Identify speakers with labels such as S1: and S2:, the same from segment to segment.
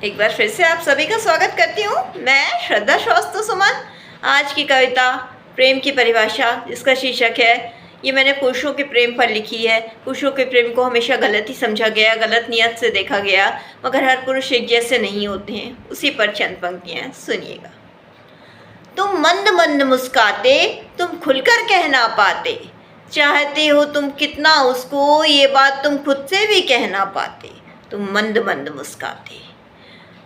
S1: एक बार फिर से आप सभी का स्वागत करती हूँ। मैं श्रद्धा श्रीवास्तव सुमन। आज की कविता प्रेम की परिभाषा, जिसका शीर्षक है ये मैंने पुरुषों के प्रेम पर लिखी है। पुरुषों के प्रेम को हमेशा गलत ही समझा गया, गलत नियत से देखा गया, मगर हर पुरुष एक जैसे नहीं होते हैं। उसी पर चंद पंक्तियाँ सुनिएगा। तुम मंद मंद मुस्काते, तुम खुलकर कह ना पाते, चाहते हो तुम कितना उसको, ये बात तुम खुद से भी कह ना पाते। तुम मंद मंद मुस्काते।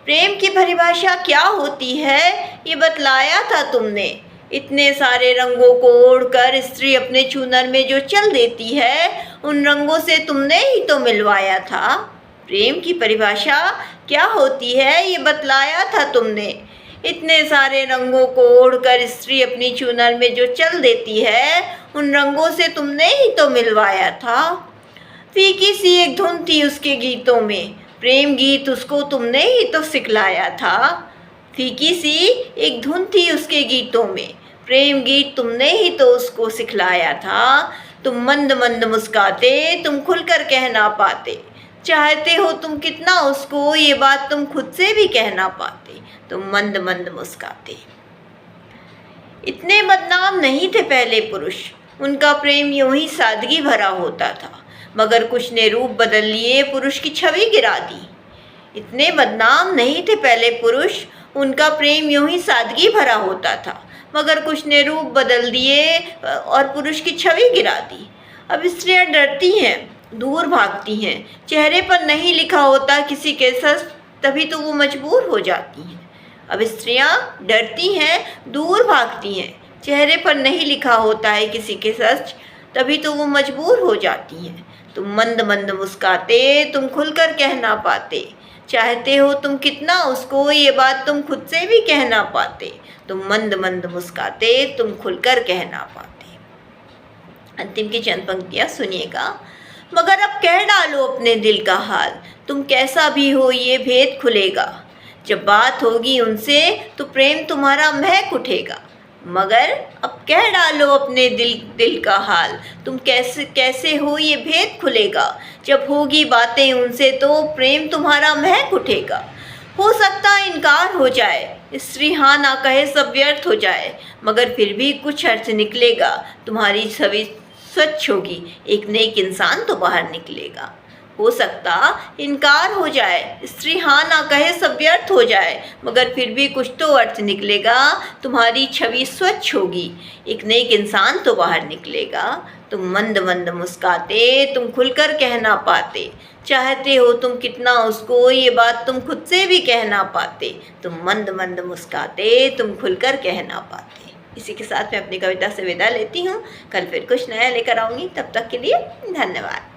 S1: प्रेम की परिभाषा क्या होती है ये बतलाया था तुमने। इतने सारे रंगों को ओढ़कर स्त्री अपने चूनर में जो चल देती है, उन रंगों से तुमने ही तो मिलवाया था। प्रेम की परिभाषा क्या होती है ये बतलाया था तुमने। इतने सारे रंगों को ओढ़कर स्त्री अपनी चूनर में जो चल देती है, उन रंगों से तुमने ही तो मिलवाया था। फीकी सी एक धुन थी उसके गीतों में, प्रेम गीत उसको तुमने ही तो सिखलाया था। फीकी सी एक धुन थी उसके गीतों में, प्रेम गीत तुमने ही तो उसको सिखलाया था। तुम मंद मंद मुस्काते, तुम खुलकर कह ना पाते, चाहते हो तुम कितना उसको, ये बात तुम खुद से भी कह ना पाते। तुम मंद मंद मुस्काते। इतने बदनाम नहीं थे पहले पुरुष, उनका प्रेम यूं ही सादगी भरा होता था, मगर कुछ ने रूप बदल लिए, पुरुष की छवि गिरा दी। इतने बदनाम नहीं थे पहले पुरुष, उनका प्रेम यूं ही सादगी भरा होता था, मगर कुछ ने रूप बदल दिए और पुरुष की छवि गिरा दी। अब स्त्रियां डरती हैं, दूर भागती हैं, चेहरे पर नहीं लिखा होता किसी के सच, तभी तो वो मजबूर हो जाती हैं। अब स्त्रियां डरती हैं, दूर भागती हैं, चेहरे पर नहीं लिखा होता है किसी के सच, तभी तो वो मजबूर हो जाती हैं। तुम मंद मंद मुस्काते, तुम खुलकर कह ना पाते, चाहते हो तुम कितना उसको, ये बात तुम खुद से भी कह ना पाते। तुम मंद मंद मुस्काते, तुम खुलकर कह ना पाते। अंतिम की चंद पंक्तियाँ सुनिएगा। मगर अब कह डालो अपने दिल का हाल, तुम कैसा भी हो ये भेद खुलेगा। जब बात होगी उनसे तो प्रेम तुम्हारा महक उठेगा। मगर अब कह डालो अपने दिल का हाल, तुम कैसे हो ये भेद खुलेगा। जब होगी बातें उनसे तो प्रेम तुम्हारा महक उठेगा। हो सकता इनकार हो जाए, स्त्री हाँ ना कहे सब व्यर्थ हो जाए, मगर फिर भी कुछ अर्थ निकलेगा। तुम्हारी छवि स्वच्छ होगी, एक नेक इंसान तो बाहर निकलेगा। हो सकता इनकार हो जाए, स्त्री हाँ ना कहे सब व्यर्थ हो जाए, मगर फिर भी कुछ तो अर्थ निकलेगा। तुम्हारी छवि स्वच्छ होगी, एक नेक इंसान तो बाहर निकलेगा। तुम मंद मंद मुस्काते, तुम खुलकर कह ना पाते, चाहते हो तुम कितना उसको, ये बात तुम खुद से भी कह ना पाते। तुम मंद मंद मुस्काते, तुम खुलकर कह ना पाते। इसी के साथ मैं अपनी कविता से विदा लेती हूँ। कल फिर कुछ नया लेकर आऊँगी, तब तक के लिए धन्यवाद।